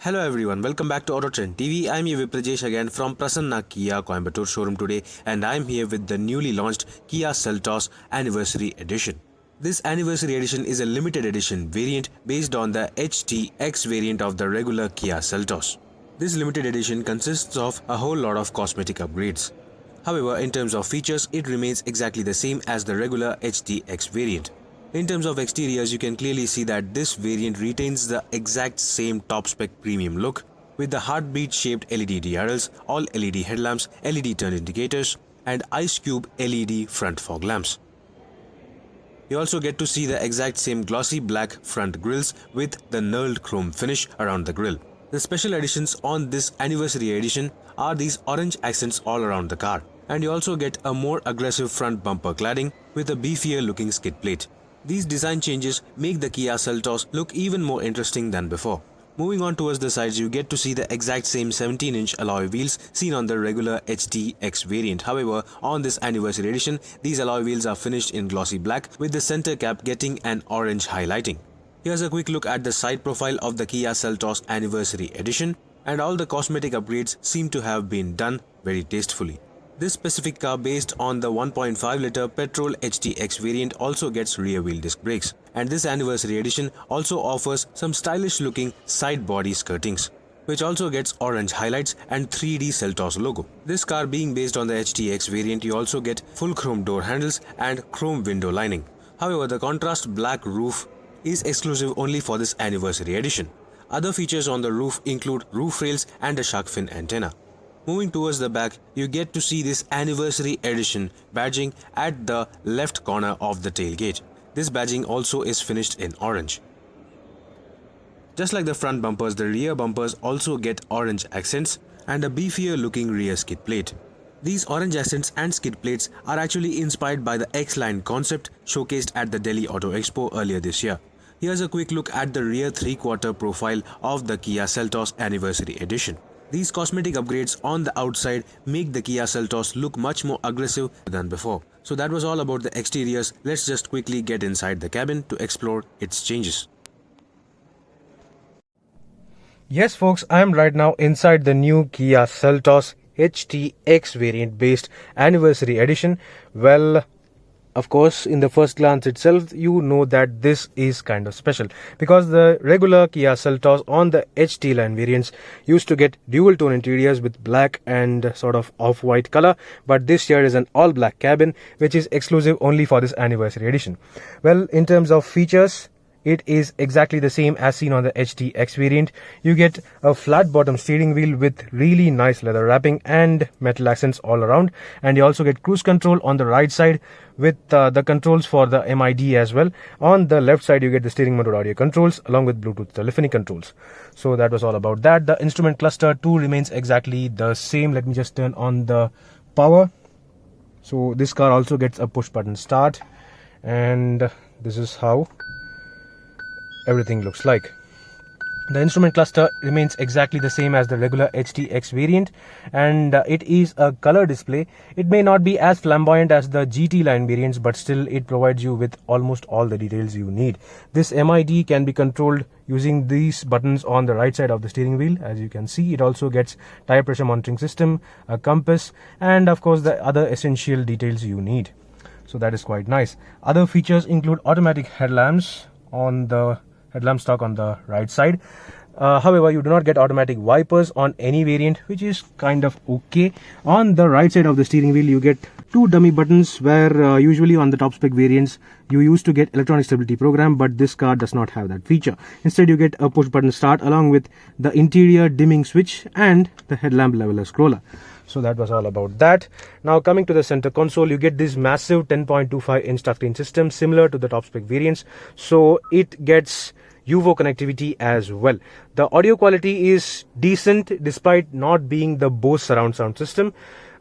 Hello everyone, welcome back to AutoTrendTV. I'm your Viprajesh again from Prasanna Kia Coimbatore showroom today, and I'm here with the newly launched Kia Seltos Anniversary Edition. This Anniversary Edition is a limited edition variant based on the HTX variant of the regular Kia Seltos. This limited edition consists of a whole lot of cosmetic upgrades. However, in terms of features, it remains exactly the same as the regular HTX variant. In terms of exteriors, you can clearly see that this variant retains the exact same top-spec premium look with the heartbeat-shaped LED DRLs, all LED headlamps, LED turn indicators, and ice cube LED front fog lamps. You also get to see the exact same glossy black front grills with the knurled chrome finish around the grille. The special additions on this Anniversary Edition are these orange accents all around the car, and you also get a more aggressive front bumper cladding with a beefier-looking skid plate. These design changes make the Kia Seltos look even more interesting than before. Moving on towards the sides, you get to see the exact same 17-inch alloy wheels seen on the regular HTX variant. However, on this Anniversary Edition, these alloy wheels are finished in glossy black with the center cap getting an orange highlighting. Here's a quick look at the side profile of the Kia Seltos Anniversary Edition, and all the cosmetic upgrades seem to have been done very tastefully. This specific car based on the 1.5-litre petrol HTX variant also gets rear wheel disc brakes, and this Anniversary Edition also offers some stylish looking side body skirtings, which also gets orange highlights and 3D Seltos logo. This car being based on the HTX variant, you also get full chrome door handles and chrome window lining. However, the contrast black roof is exclusive only for this Anniversary Edition. Other features on the roof include roof rails and a shark fin antenna. Moving towards the back, you get to see this Anniversary Edition badging at the left corner of the tailgate. This badging also is finished in orange. Just like the front bumpers, the rear bumpers also get orange accents and a beefier looking rear skid plate. These orange accents and skid plates are actually inspired by the X-Line concept showcased at the Delhi Auto Expo earlier this year. Here's a quick look at the rear 3/4 profile of the Kia Seltos Anniversary Edition. These cosmetic upgrades on the outside make the Kia Seltos look much more aggressive than before. So that was all about the exteriors. Let's just quickly get inside the cabin to explore its changes. Yes folks, I am right now inside the new Kia Seltos HTX variant based Anniversary Edition. Well, of course, in the first glance itself, you know that this is kind of special because the regular Kia Seltos on the HT line variants used to get dual tone interiors with black and sort of off-white color, but this here is an all-black cabin which is exclusive only for this Anniversary Edition. Well, in terms of features, it is exactly the same as seen on the HTX variant. You get a flat bottom steering wheel with really nice leather wrapping and metal accents all around, and you also get cruise control on the right side with the controls for the MID as well. On the left side you get the steering motor audio controls along with Bluetooth telephony controls. So that was all about that. The instrument cluster too remains exactly the same. Let me just turn on the power. So this car also gets a push button start, and this is how everything looks like. The instrument cluster remains exactly the same as the regular HTX variant, and it is a color display. It may not be as flamboyant as the GT line variants, but still it provides you with almost all the details you need. This MID can be controlled using these buttons on the right side of the steering wheel. As you can see, it also gets tire pressure monitoring system, a compass, and of course the other essential details you need. So that is quite nice. Other features include automatic headlamps on the headlamp stock on the right side. However, you do not get automatic wipers on any variant, which is kind of okay. On the right side of the steering wheel, you get two dummy buttons where usually on the top spec variants you used to get electronic stability program, but this car does not have that feature. Instead, you get a push button start along with the interior dimming switch and the headlamp leveler scroller. So that was all about that. Now coming to the center console, you get this massive 10.25-inch touchscreen system similar to the top spec variants. So it gets UVO connectivity as well. The audio quality is decent despite not being the Bose surround sound system.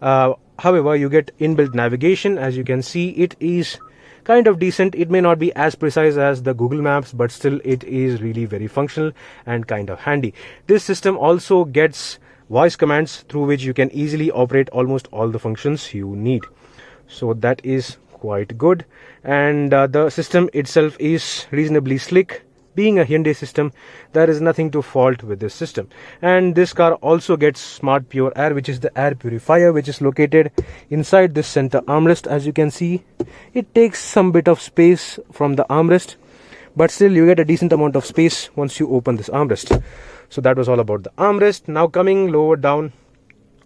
However, you get inbuilt navigation. As you can see, it is kind of decent. It may not be as precise as the Google Maps, but still it is really very functional and kind of handy. This system also gets voice commands through which you can easily operate almost all the functions you need. So that is quite good, and the system itself is reasonably slick being a Hyundai system, there is nothing to fault with this system. And this car also gets Smart Pure Air, which is the air purifier, which is located inside this center armrest. As you can see, it takes some bit of space from the armrest, but still you get a decent amount of space once you open this armrest. So that was all about the armrest. Now coming lower down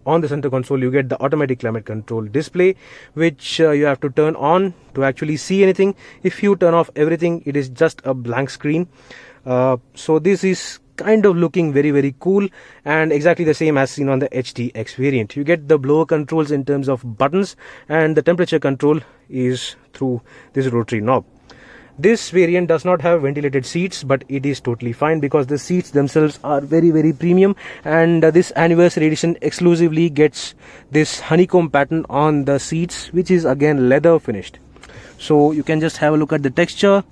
on the center console, you get the automatic climate control display, which you have to turn on to actually see anything. If you turn off everything, it is just a blank screen. So this is kind of looking very cool, and exactly the same as seen on the HTX variant. You get the blower controls in terms of buttons, and the temperature control is through this rotary knob. This variant does not have ventilated seats, but it is totally fine because the seats themselves are very premium, and this anniversary edition exclusively gets this honeycomb pattern on the seats, which is again leather finished. So you can just have a look at the texture.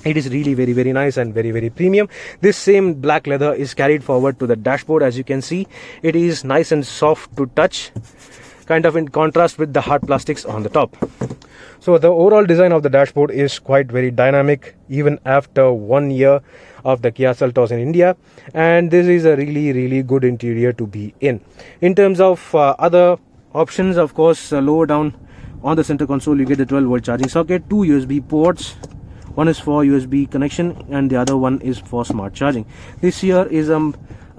It is really very nice and very premium. This same black leather is carried forward to the dashboard. As you can see, it is nice and soft to touch, kind of in contrast with the hard plastics on the top. So the overall design of the dashboard is quite very dynamic, even after 1 year of the Kia Seltos in India, and this is a really good interior to be in. In terms of other options, of course, lower down on the center console, you get the 12-volt charging socket, 2 USB ports. One is for USB connection and the other one is for smart charging. This here is a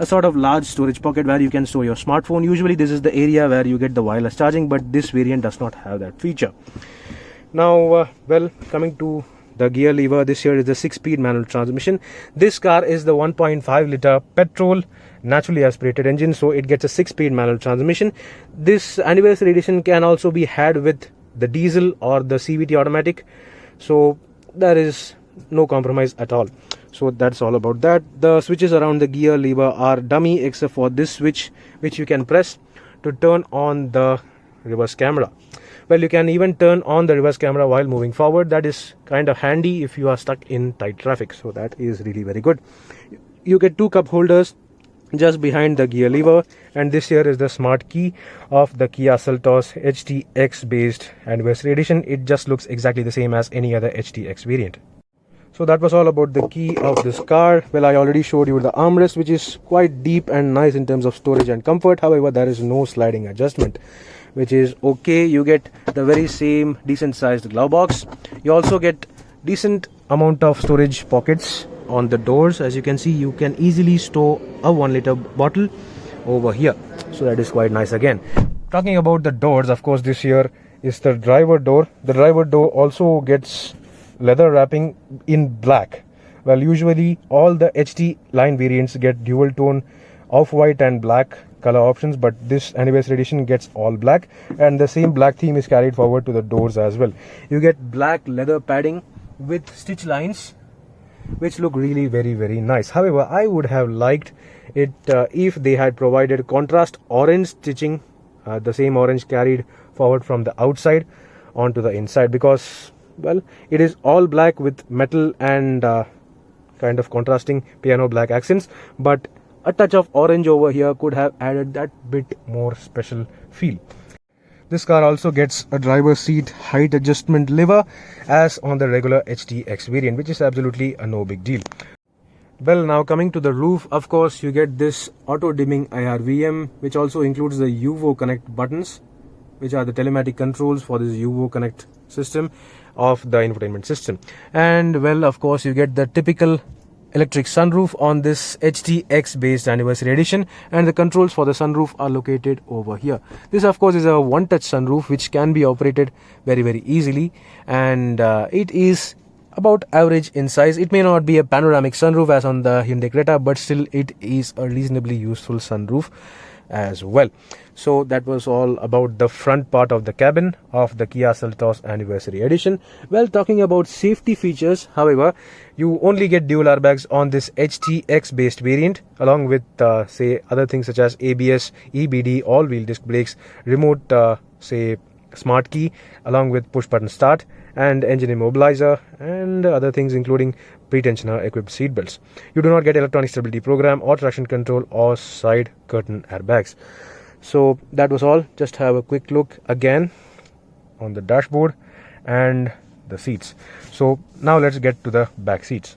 sort of large storage pocket where you can store your smartphone. Usually this is the area where you get the wireless charging, but this variant does not have that feature. Now, well, coming to the gear lever, this here is the 6-speed manual transmission. This car is the 1.5 liter petrol naturally aspirated engine, so it gets a 6-speed manual transmission. This anniversary edition can also be had with the diesel or the CVT automatic, so there is no compromise at all. So that's all about that. The switches around the gear lever are dummy except for this switch, which you can press to turn on the reverse camera. Well, you can even turn on the reverse camera while moving forward. That is kind of handy if you are stuck in tight traffic, so that is really very good. You get 2 cup holders just behind the gear lever, and this here is the smart key of the Kia Seltos HTX based anniversary edition. It just looks exactly the same as any other HTX variant. So that was all about the key of this car. Well, I already showed you the armrest, which is quite deep and nice in terms of storage and comfort. However, there is no sliding adjustment, which is okay. You get the very same decent sized glove box. You also get decent amount of storage pockets on the doors. As you can see, you can easily store a 1 liter bottle over here, so that is quite nice again. Talking about the doors, of course, this here is the driver door. The driver door also gets leather wrapping in black. Well, usually all the HT line variants get dual tone off-white and black color options, but this anniversary edition gets all black, and the same black theme is carried forward to the doors as well. You get black leather padding with stitch lines, which look really very nice. However, I would have liked it if they had provided contrast orange stitching, the same orange carried forward from the outside onto the inside, because, well, it is all black with metal and kind of contrasting piano black accents, but a touch of orange over here could have added that bit more special feel. This car also gets a driver's seat height adjustment lever as on the regular HTX variant, which is absolutely a no big deal. Well, now coming to the roof, of course, you get this auto dimming IRVM, which also includes the UVO Connect buttons, which are the telematic controls for this UVO Connect system of the infotainment system. And, well, of course, you get the typical electric sunroof on this HTX based anniversary edition, and the controls for the sunroof are located over here. This, of course, is a one-touch sunroof which can be operated very easily, and it is about average in size. It may not be a panoramic sunroof as on the Hyundai Creta, but still it is a reasonably useful sunroof as well. So that was all about the front part of the cabin of the Kia Seltos Anniversary Edition. Well, talking about safety features, however, you only get dual airbags on this HTX based variant, along with say other things such as ABS, EBD, all-wheel disc brakes, remote say smart key, along with push button start and engine immobilizer, and other things including pre-tensioner equipped seat belts. You do not get electronic stability program or traction control or side curtain airbags. So that was all. Just have a quick look again on the dashboard and the seats. So now let's get to the back seats.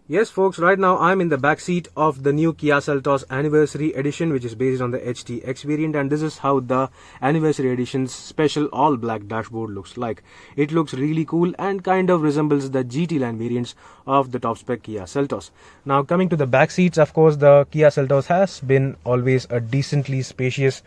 Yes, folks, right now I'm in the back seat of the new Kia Seltos Anniversary Edition, which is based on the HTX variant, and this is how the Anniversary Edition's special all-black dashboard looks like. It looks really cool and kind of resembles the GT line variants of the top-spec Kia Seltos. Now, coming to the back seats, of course, the Kia Seltos has been always a decently spacious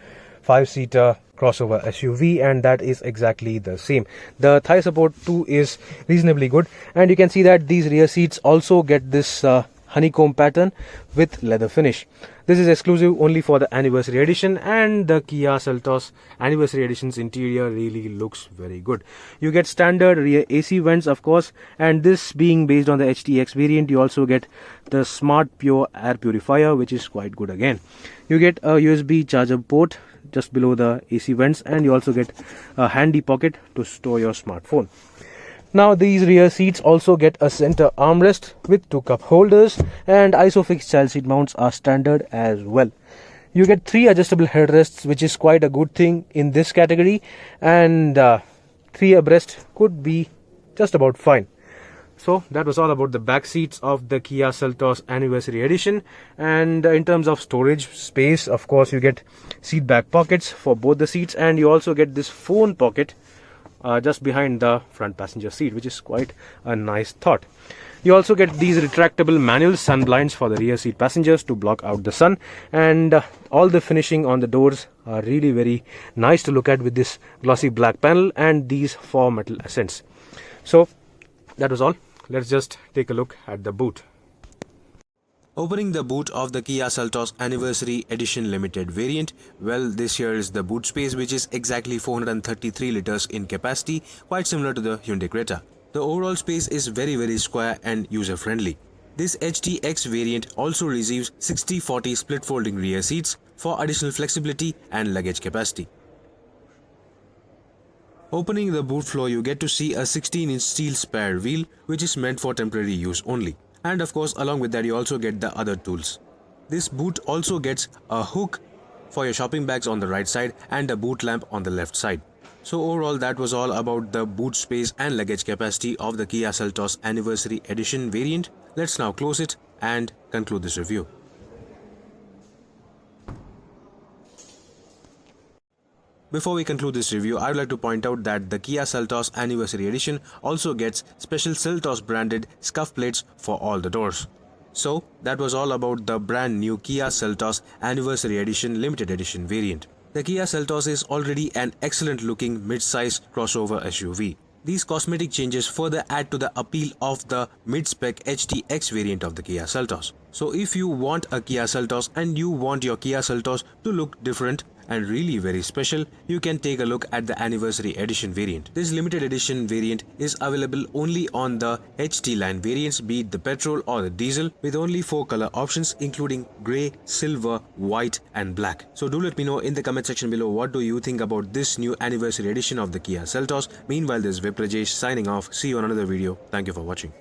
5-seater crossover SUV, and that is exactly the same. The thigh support too is reasonably good, and you can see that these rear seats also get this honeycomb pattern with leather finish. This is exclusive only for the Anniversary Edition, and the Kia Seltos Anniversary Edition's interior really looks very good. You get standard rear AC vents, of course, and this being based on the HTX variant, you also get the Smart Pure Air Purifier, which is quite good again. You get a USB charger port just below the AC vents, and you also get a handy pocket to store your smartphone. Now, these rear seats also get a center armrest with 2 cup holders, and ISOFIX child seat mounts are standard as well. You get 3 adjustable headrests, which is quite a good thing in this category, and 3 abreast could be just about fine. So that was all about the back seats of the Kia Seltos Anniversary Edition. And in terms of storage space, of course, you get seat back pockets for both the seats, and you also get this phone pocket just behind the front passenger seat, which is quite a nice thought. You also get these retractable manual sun blinds for the rear seat passengers to block out the sun, and all the finishing on the doors are really very nice to look at with this glossy black panel and these 4 metal accents. So that was all. Let's just take a look at the boot. Opening the boot of the Kia Seltos Anniversary Edition Limited variant, well, this here is the boot space, which is exactly 433 liters in capacity, quite similar to the Hyundai Creta. The overall space is very square and user-friendly. This HTX variant also receives 60-40 split folding rear seats for additional flexibility and luggage capacity. Opening the boot floor, you get to see a 16-inch steel spare wheel, which is meant for temporary use only. And of course, along with that, you also get the other tools. This boot also gets a hook for your shopping bags on the right side and a boot lamp on the left side. So overall, that was all about the boot space and luggage capacity of the Kia Seltos Anniversary Edition variant. Let's now close it and conclude this review. Before we conclude this review, I would like to point out that the Kia Seltos Anniversary Edition also gets special Seltos branded scuff plates for all the doors. So that was all about the brand new Kia Seltos Anniversary Edition Limited Edition variant. The Kia Seltos is already an excellent looking mid-size crossover SUV. These cosmetic changes further add to the appeal of the mid-spec HTX variant of the Kia Seltos. So if you want a Kia Seltos and you want your Kia Seltos to look different and really very special, you can take a look at the Anniversary Edition variant. This limited edition variant is available only on the HT line variants, be it the petrol or the diesel, with only 4 color options including grey, silver, white and black. So do let me know in the comment section below what do you think about this new Anniversary Edition of the Kia Seltos. Meanwhile, this is Rajesh signing off. See you on another video. Thank you for watching.